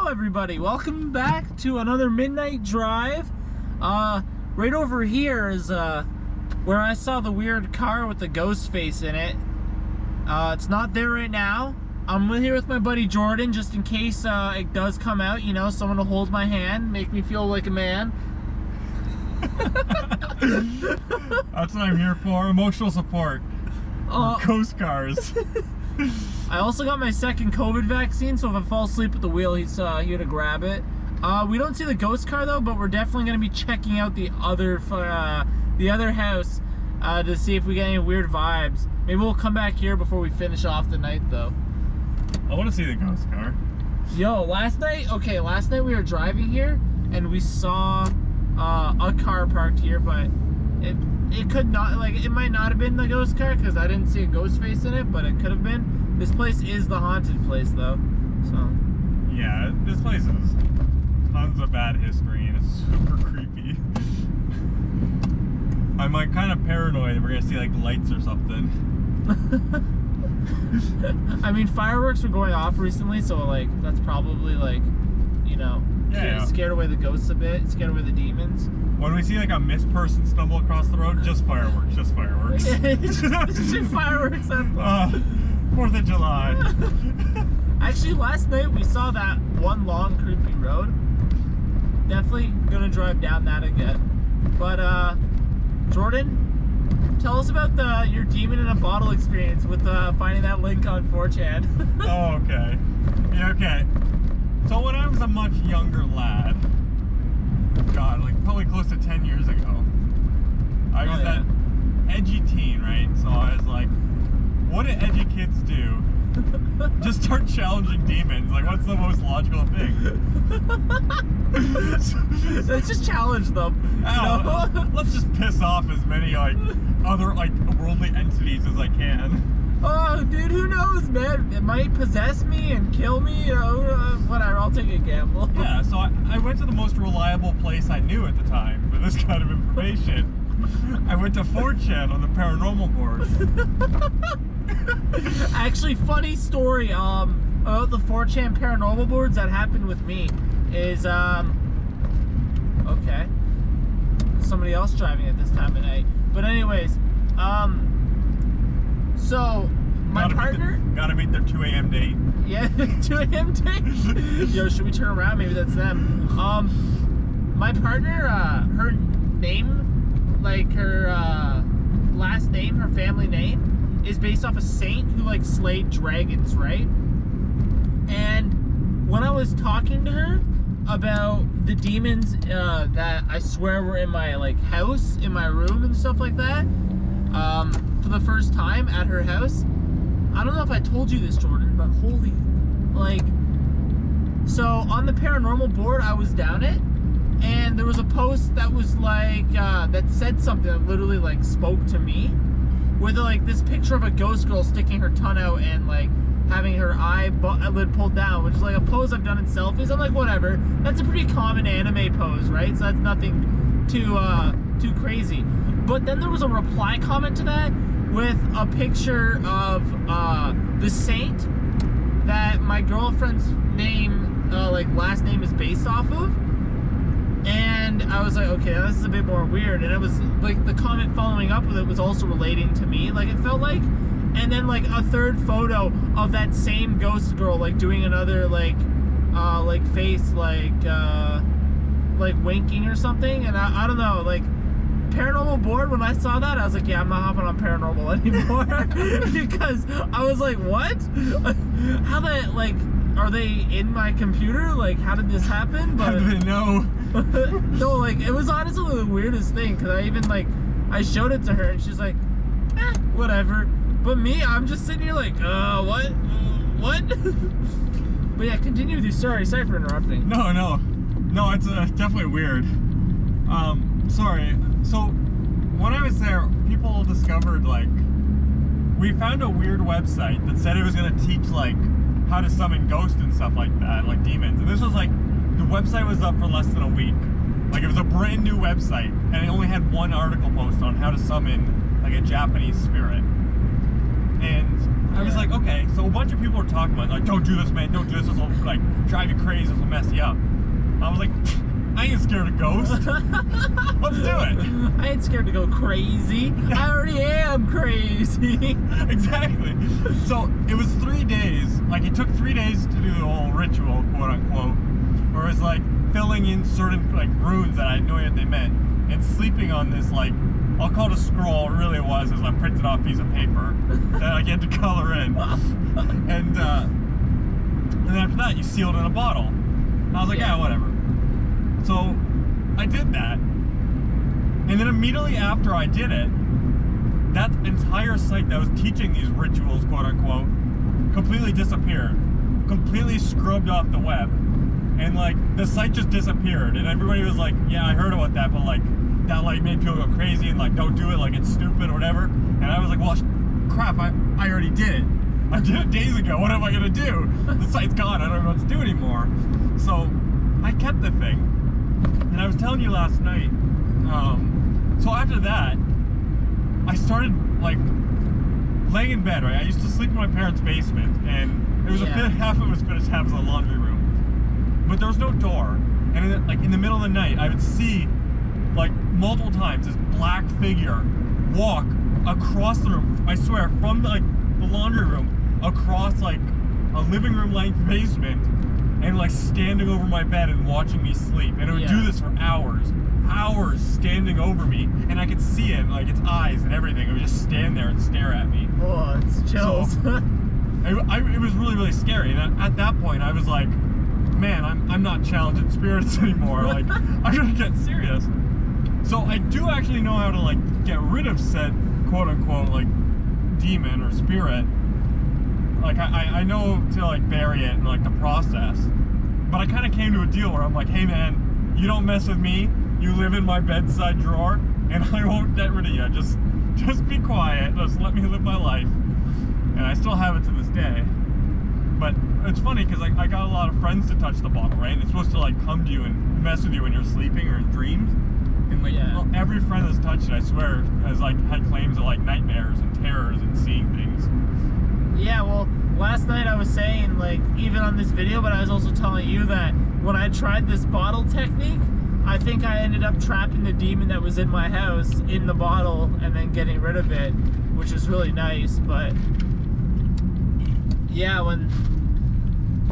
Hello everybody, welcome back to another midnight drive. Right over here is where I saw the weird car with the ghost face in it. It's not there right now. I'm here with my buddy Jordan just in case it does come out, you know, someone to hold my hand, make me feel like a man. That's what I'm here for, emotional support. Ghost cars. I also got my second COVID vaccine, so if I fall asleep at the wheel, he's here to grab it. We don't see the ghost car though, but we're definitely going to be checking out the other house to see if we get any weird vibes. Maybe we'll come back here before we finish off the night though. I want to see the ghost car. Yo, last night we were driving here and we saw a car parked here, but it could not, like, it might not have been the ghost car because I didn't see a ghost face in it, but it could have been. This place is the haunted place though, so. Yeah, this place has tons of bad history and it's super creepy. I'm like kind of paranoid that we're gonna see like lights or something. I mean, fireworks were going off recently, so like that's probably like, you know, scared away the ghosts a bit, scared away the demons. When we see like a missed person stumble across the road, just fireworks, just fireworks. Just fireworks at 4th of July. Actually, last night we saw that one long creepy road. Definitely gonna drive down that again. But Jordan, tell us about your demon in a bottle experience with finding that link on 4chan. Oh, okay. Yeah, okay. So when I was a much younger lad, God, like probably close to 10 years ago, I was that edgy teen, right? So I was like, what do edgy kids do? Just start challenging demons. Like, what's the most logical thing? Let's just challenge them. Let's just piss off as many like other like worldly entities as I can. Oh, dude, who knows, man? It might possess me and kill me. Whatever, I'll take a gamble. Yeah, so I went to the most reliable place I knew at the time for this kind of information. I went to 4chan on the paranormal board. Actually, funny story about the 4chan paranormal boards that happened with me is okay, somebody else driving at this time of night. But anyways, so my partner gotta meet their 2 a.m. date. Yeah, 2 a.m. date. Yo, should we turn around? Maybe that's them. My partner, her name, like her last name, her family name, is based off a saint who like slayed dragons, right? And when I was talking to her about the demons that I swear were in my like house, in my room and stuff like that, for the first time at her house, I don't know if I told you this, Jordan, but holy, like, so on the paranormal board I was down it, and there was a post that was like that said something that literally like spoke to me, with like this picture of a ghost girl sticking her tongue out and like having her eyelid pulled down, which is like a pose I've done in selfies. I'm like, whatever, that's a pretty common anime pose, right? So that's nothing too crazy. But then there was a reply comment to that with a picture of the saint that my girlfriend's name, like last name, is based off of. And I was like, okay, this is a bit more weird. And it was like the comment following up with it was also relating to me, like it felt like. And then like a third photo of that same ghost girl like doing another like face like winking or something. And I don't know, like paranormal board, when I saw that I was like, yeah, I'm not hopping on paranormal anymore. Because I was like, what? How that, like, are they in my computer? Like, how did this happen? But how do they know? No, like, it was honestly the weirdest thing, because I even, like, I showed it to her, and she's like, whatever. But me, I'm just sitting here like, what? But yeah, continue with your story. Sorry for interrupting. No, it's definitely weird. Sorry. So, when I was there, people discovered, like, we found a weird website that said it was going to teach, like, how to summon ghosts and stuff like that, like demons. And this was like, the website was up for less than a week. Like, it was a brand new website, and it only had one article post on how to summon, like, a Japanese spirit. And I was like, okay, so a bunch of people were talking about, like, don't do this, man, don't do this, this will, like, drive you crazy, this will mess you up. I was like, I ain't scared of ghosts. Let's do it. I ain't scared to go crazy. I already am crazy. Exactly. So it was 3 days. Like, it took 3 days to do the whole ritual, quote unquote, where it was like filling in certain like runes that I didn't know what they meant, and sleeping on this, like, I'll call it a scroll. It really was a printed off piece of paper that I get to color in. And then after that, you seal it in a bottle. And I was like, yeah, whatever. So I did that, and then immediately after I did it, that entire site that was teaching these rituals, quote unquote, completely disappeared, completely scrubbed off the web, and like the site just disappeared. And everybody was like, yeah, I heard about that, but like that like made people go crazy and like don't do it, like it's stupid or whatever. And I was like, well, crap, I already did it. I did it days ago. What am I gonna do? The site's gone. I don't know what to do anymore. So I kept the thing. And I was telling you last night, so after that, I started, like, laying in bed, right? I used to sleep in my parents' basement, and it was half of it was finished, half was a laundry room. But there was no door, and in the middle of the night, I would see, like, multiple times, this black figure walk across the room, I swear, from, the laundry room, across, like, a living room length basement, and like standing over my bed and watching me sleep. And it would do this for hours standing over me, and I could see it, like its eyes and everything. It would just stand there and stare at me. Oh, it's chills. So, it was really, really scary. And at that point, I was like, man, I'm not challenging spirits anymore. Like, I'm gonna get serious. So I do actually know how to like get rid of said quote unquote like demon or spirit. Like I know to like bury it and like the process, but I kind of came to a deal where I'm like, hey man, you don't mess with me. You live in my bedside drawer, and I won't get rid of you. Just be quiet. Just let me live my life. And I still have it to this day. But it's funny because I got a lot of friends to touch the bottle, right? And it's supposed to like come to you and mess with you when you're sleeping or in dreams. And like every friend that's touched it, I swear, has like had claims of like nightmares and terrors and seeing things. Yeah, well, last night I was saying, like, even on this video, but I was also telling you that when I tried this bottle technique, I think I ended up trapping the demon that was in my house in the bottle and then getting rid of it, which is really nice. But yeah, when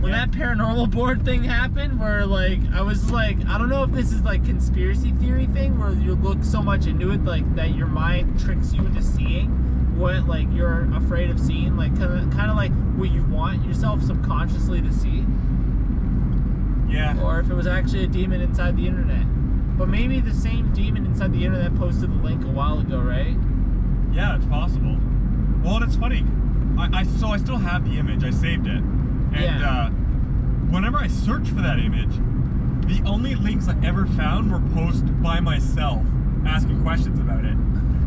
that paranormal board thing happened, where like I was like, I don't know if this is like conspiracy theory thing where you look so much into it like that your mind tricks you into seeing what like you're afraid of seeing, like kind of like what you want yourself subconsciously to see. Yeah. Or if it was actually a demon inside the internet. But maybe the same demon inside the internet posted the link a while ago, right? Yeah, it's possible. Well, and it's funny. I still have the image. I saved it. And whenever I search for that image, the only links I ever found were posted by myself asking questions about it.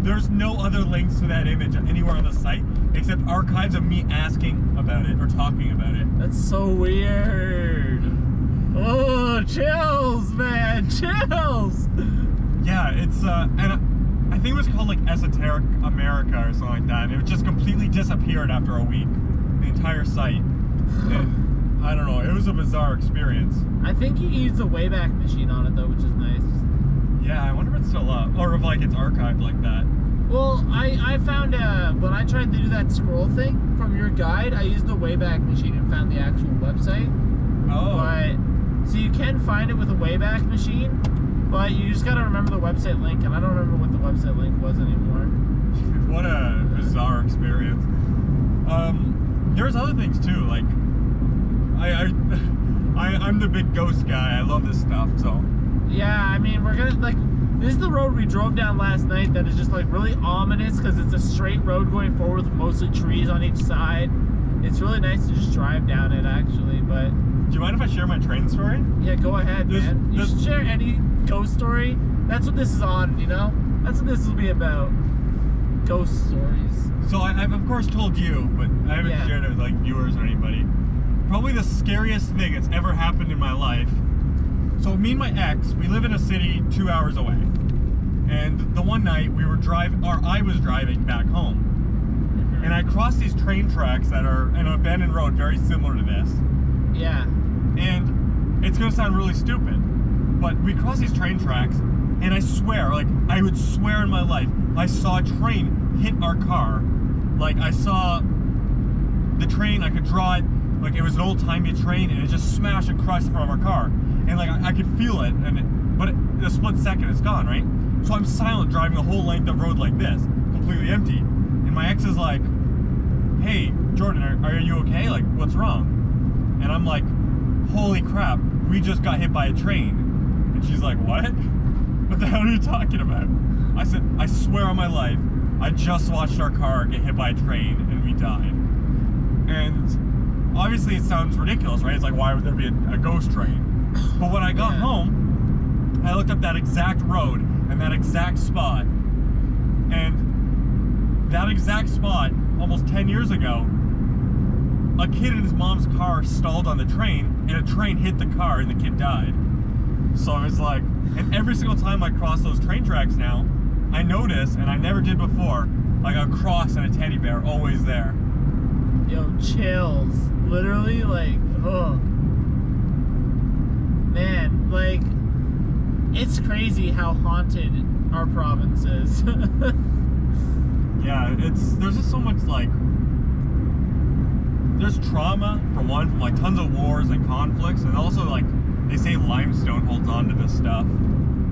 There's no other links to that image anywhere on the site except archives of me asking about it or talking about it. That's so weird. Oh, chills, man, chills. Yeah, it's and I think it was called like Esoteric America or something like that. And it just completely disappeared after a week, the entire site. And I don't know, it was a bizarre experience. I think you can use the Wayback Machine on it though, which is nice. Yeah, I wonder if it's still up, or if like it's archived like that. Well, I found when I tried to do that scroll thing from your guide, I used the Wayback Machine and found the actual website. Oh. But so you can find it with a Wayback Machine, but you just gotta remember the website link, and I don't remember what the website link was anymore. What a bizarre experience. There's other things too, like I'm the big ghost guy. I love this stuff, so. Yeah, I mean, we're gonna, like, this is the road we drove down last night that is just, like, really ominous because it's a straight road going forward with mostly trees on each side. It's really nice to just drive down it, actually, but... Do you mind if I share my train story? Yeah, go ahead, man. You should share any ghost story. That's what this is on, you know? That's what this will be about. Ghost stories. So I've, of course, told you, but I haven't shared it with, like, viewers or anybody. Probably the scariest thing that's ever happened in my life. So me and my ex, we live in a city 2 hours away. And the one night we were I was driving back home. and I cross these train tracks that are in an abandoned road very similar to this. Yeah. And it's gonna sound really stupid, but we cross these train tracks, and I swear, like, I would swear in my life, I saw a train hit our car. Like, I saw the train, I could draw it, like it was an old-timey train, and it just smashed and crushed in front of our car. And like, I could feel it, but in a split second, it's gone, right? So I'm silent, driving the whole length of road like this, completely empty. And my ex is like, hey, Jordan, are you okay? Like, what's wrong? And I'm like, holy crap, we just got hit by a train. And she's like, what? What the hell are you talking about? I said, I swear on my life, I just watched our car get hit by a train and we died. And obviously it sounds ridiculous, right? It's like, why would there be a ghost train? But when I got home, I looked up that exact road and that exact spot. And that exact spot, almost 10 years ago, a kid in his mom's car stalled on the train, and a train hit the car, and the kid died. So it's like, and every single time I cross those train tracks now, I notice, and I never did before, like a cross and a teddy bear always there. Yo, chills. Literally, like, oh. Man, like, it's crazy how haunted our province is. Yeah, there's just so much, like, there's trauma, for one, from like tons of wars and conflicts, and also, like, they say limestone holds on to this stuff.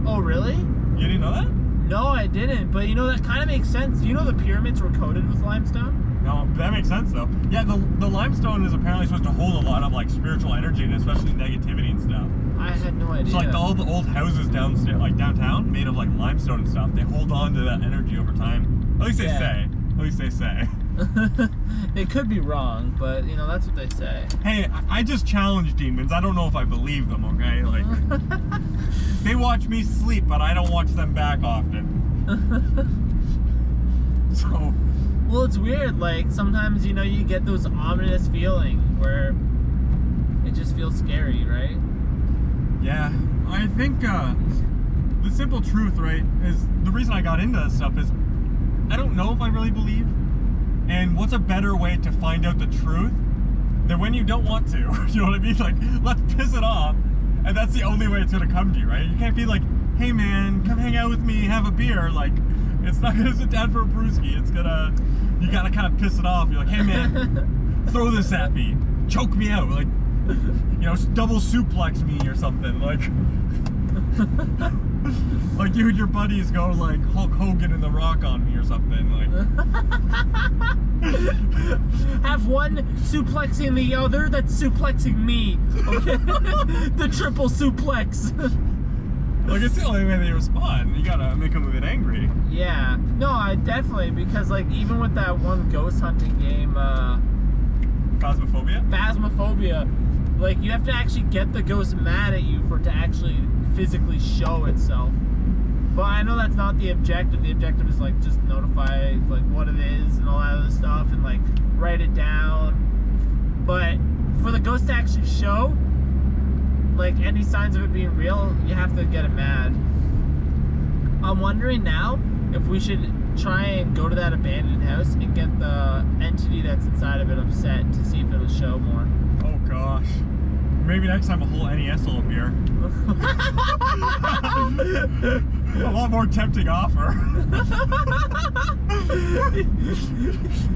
Oh, really? You didn't know that? No, I didn't, but you know, that kind of makes sense. Do you know the pyramids were coated with limestone? No, that makes sense though. Yeah, the limestone is apparently supposed to hold a lot of like spiritual energy and especially negativity and stuff. I had no idea. So like all the old houses downstairs, like downtown, made of like limestone and stuff, they hold on to that energy over time. At least they say. At least they say. They could be wrong, but you know, that's what they say. Hey, I just challenge demons. I don't know if I believe them, okay? Like, they watch me sleep, but I don't watch them back often. So. Well, it's weird, like, sometimes, you know, you get those ominous feeling where it just feels scary, right? Yeah, I think the simple truth, right, is the reason I got into this stuff is I don't know if I really believe, and what's a better way to find out the truth than when you don't want to? You know what I mean? Like, let's piss it off, and that's the only way it's gonna come to you, right? You can't be like, hey man, come hang out with me, have a beer. Like, it's not gonna sit down for a brewski. It's gonna, you gotta kind of piss it off. You're like, hey man, throw this at me, choke me out, like, you know, double suplex me or something, like. Like you and your buddies go like Hulk Hogan and The Rock on me or something, like. Have one suplexing the other that's suplexing me. Okay? The triple suplex. Like, it's the only way they respond. You gotta make them a bit angry. Yeah. No, I definitely, because like even with that one ghost hunting game, Phasmophobia? Phasmophobia, like you have to actually get the ghost mad at you for it to actually physically show itself. But I know that's not the objective. The objective is like just notify like what it is and all that other stuff and like write it down. But for the ghost to actually show, like any signs of it being real, you have to get it mad. I'm wondering now if we should try and go to that abandoned house and get the entity that's inside of it upset to see if it'll show more. Oh gosh. Maybe next time a whole NES will appear. A lot more tempting offer.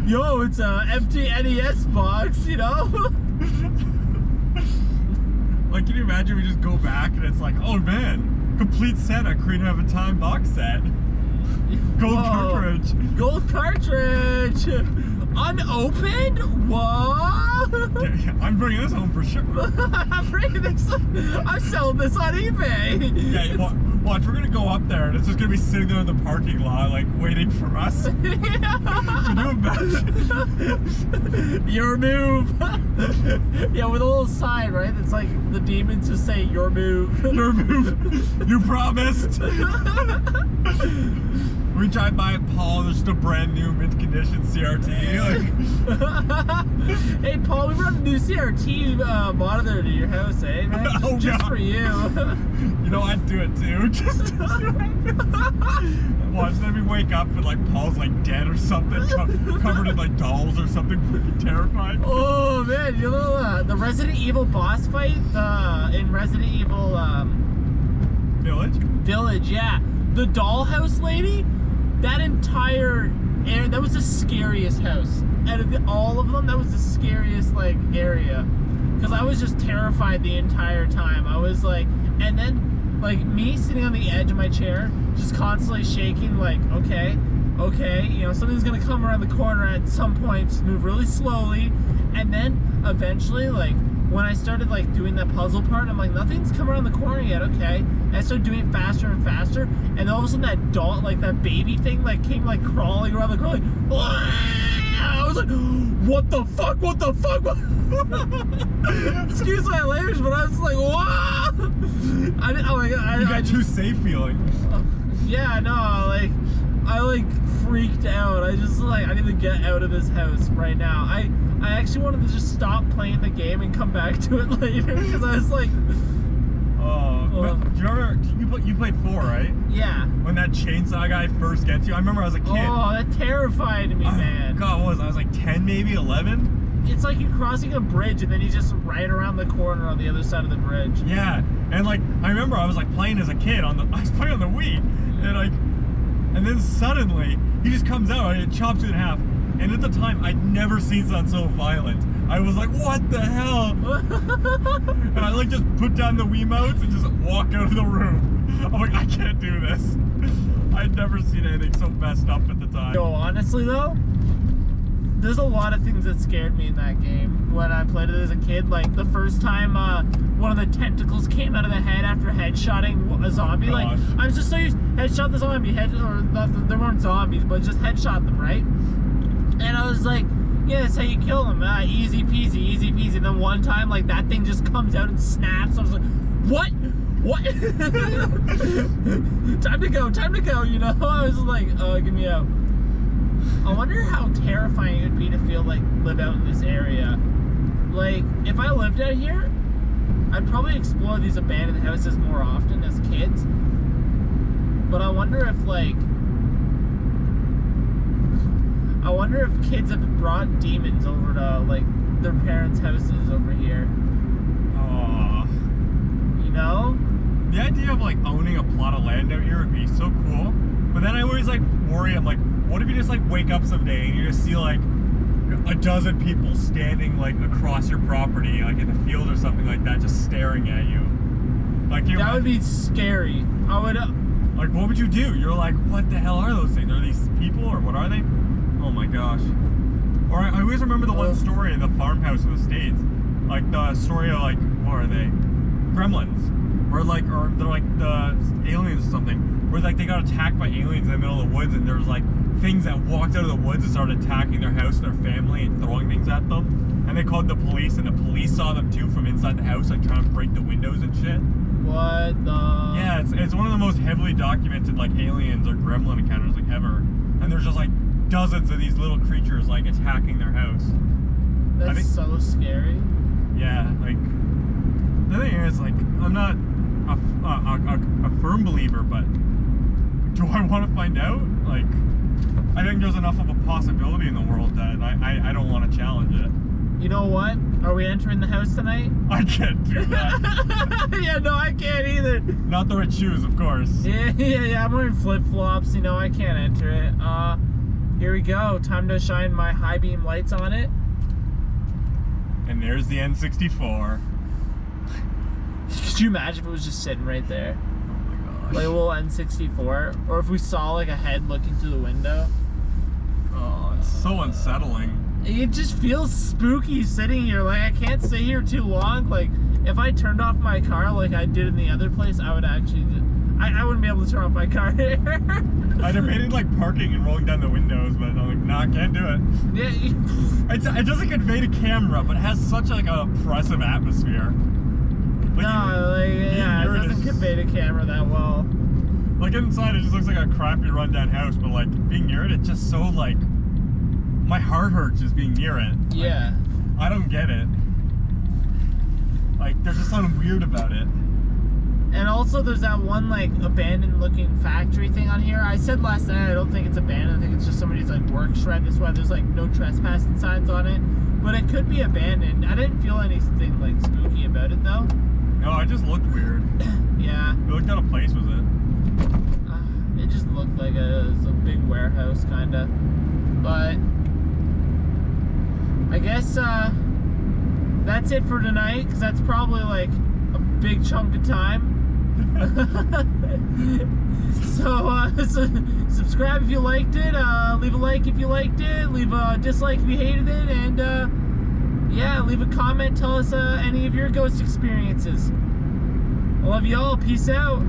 Yo, it's a empty NES box, you know? Like, can you imagine we just go back and it's like, oh man, complete set Ocarina of a Time box set. Gold cartridge. Gold cartridge! Unopened? What? Yeah, I'm bringing this home for sure. I'm selling this on eBay. Yeah, watch, we're gonna go up there and it's just gonna be sitting there in the parking lot, like, waiting for us. Can you imagine? Your move. Yeah, with a little sign, right? It's like the demons just say, your move. Your move. You promised. We drive by Paul, there's just a brand new mint condition CRT. Hey Paul, we brought a new CRT monitor to your house, eh, man? Oh, Just God. for you. You know, I'd do it too. Just to see what happens. Watch, then we wake up and like Paul's like dead or something, covered in like dolls or something, freaking terrified. Oh man, you know the Resident Evil boss fight in Resident Evil Village, yeah. The dollhouse lady, that entire area, that was the scariest house. Out of all of them, that was the scariest like area. Because I was just terrified the entire time. I was like, and then like me sitting on the edge of my chair, just constantly shaking, like, okay, you know, something's gonna come around the corner at some point, just move really slowly. And then eventually, like, when I started like doing that puzzle part, I'm like, nothing's come around the corner yet, okay. And I started doing it faster and faster, and all of a sudden that doll, like that baby thing, like came like crawling around the corner, like, I was like, what the fuck? Excuse my language, but I was like, whoa! You got too safe feeling. Yeah, no, like, I like freaked out. I just like, I need to get out of this house right now. I actually wanted to just stop playing the game and come back to it later because I was like, do you remember you played 4, right? Yeah. When that chainsaw guy first gets you, I remember I was a kid. Oh, that terrified me, man. God, what was I? I was like 10, maybe 11. It's like you're crossing a bridge and then he's just right around the corner on the other side of the bridge. Yeah, and like I remember I was like playing as a kid I was playing on the Wii, and then suddenly he just comes out and it chops you in half. And at the time, I'd never seen something so violent. I was like, what the hell? And I like just put down the Wiimotes and just walk out of the room. I'm like, I can't do this. I'd never seen anything so messed up at the time. Yo, honestly though, there's a lot of things that scared me in that game when I played it as a kid. Like the first time one of the tentacles came out of the head after headshotting a zombie. Like, I'm just so used headshot the zombie, they weren't zombies, but just headshot them, right? And I was like, yeah, that's how you kill them. Easy peasy. And then one time, like, that thing just comes out and snaps. I was like, what? Time to go, you know? I was like, oh, get me out. I wonder how terrifying it would be to feel like live out in this area. Like, if I lived out here, I'd probably explore these abandoned houses more often as kids. But I wonder if, like, kids have brought demons over to, like, their parents' houses over here. You know? The idea of, like, owning a plot of land out here would be so cool. But then I always, like, worry, I'm like, what if you just, like, wake up someday and you just see, like, a dozen people standing, like, across your property, like, in the field or something like that, just staring at you? Like, that would be scary. I would... like, what would you do? You're like, what the hell are those things? Are these people or what are they? Oh my gosh. Or I always remember the one story in the farmhouse in the States. Like the story of like, what are they? Gremlins. Or they're like the aliens or something. Where like they got attacked by aliens in the middle of the woods and there was like things that walked out of the woods and started attacking their house and their family and throwing things at them. And they called the police and the police saw them too from inside the house, like trying to break the windows and shit. What the... Yeah, it's one of the most heavily documented like aliens or gremlin encounters like ever. And there's just like dozens of these little creatures like attacking their house. That's so scary. Yeah, like the thing is, like, I'm not a firm believer, but do I want to find out? Like, I think there's enough of a possibility in the world that I don't want to challenge it. You know what? Are we entering the house tonight? I can't do that. Yeah, no, I can't either. Not the right shoes, of course. Yeah, I'm wearing flip-flops, you know, I can't enter it. Here we go. Time to shine my high beam lights on it. And there's the N64. Could you imagine if it was just sitting right there? Oh my gosh. Like a little N64? Or if we saw like a head looking through the window? Oh, it's so unsettling. It just feels spooky sitting here. Like, I can't stay here too long. Like, if I turned off my car like I did in the other place, I would actually... I wouldn't be able to turn off my car here. I debated like parking and rolling down the windows, but I'm like, nah, I can't do it. Yeah. It doesn't convey to camera, but it has such like an oppressive atmosphere. Like, No, like, yeah, it doesn't convey to camera that well. Like inside, it just looks like a crappy rundown house, but like being near it, it's just so like my heart hurts just being near it. Like, Yeah. I don't get it. Like there's just something weird about it. And also, there's that one like abandoned-looking factory thing on here. I said last night I don't think it's abandoned. I think it's just somebody's like work shed. That's why there's like no trespassing signs on it. But it could be abandoned. I didn't feel anything like spooky about it though. No, it just looked weird. Yeah. It looked out of place, was it? It just looked like it was a big warehouse, kinda. But I guess that's it for tonight, because that's probably like a big chunk of time. So subscribe if you liked it, leave a like if you liked it, leave a dislike if you hated it, and yeah, leave a comment, tell us any of your ghost experiences. I love you all, peace out.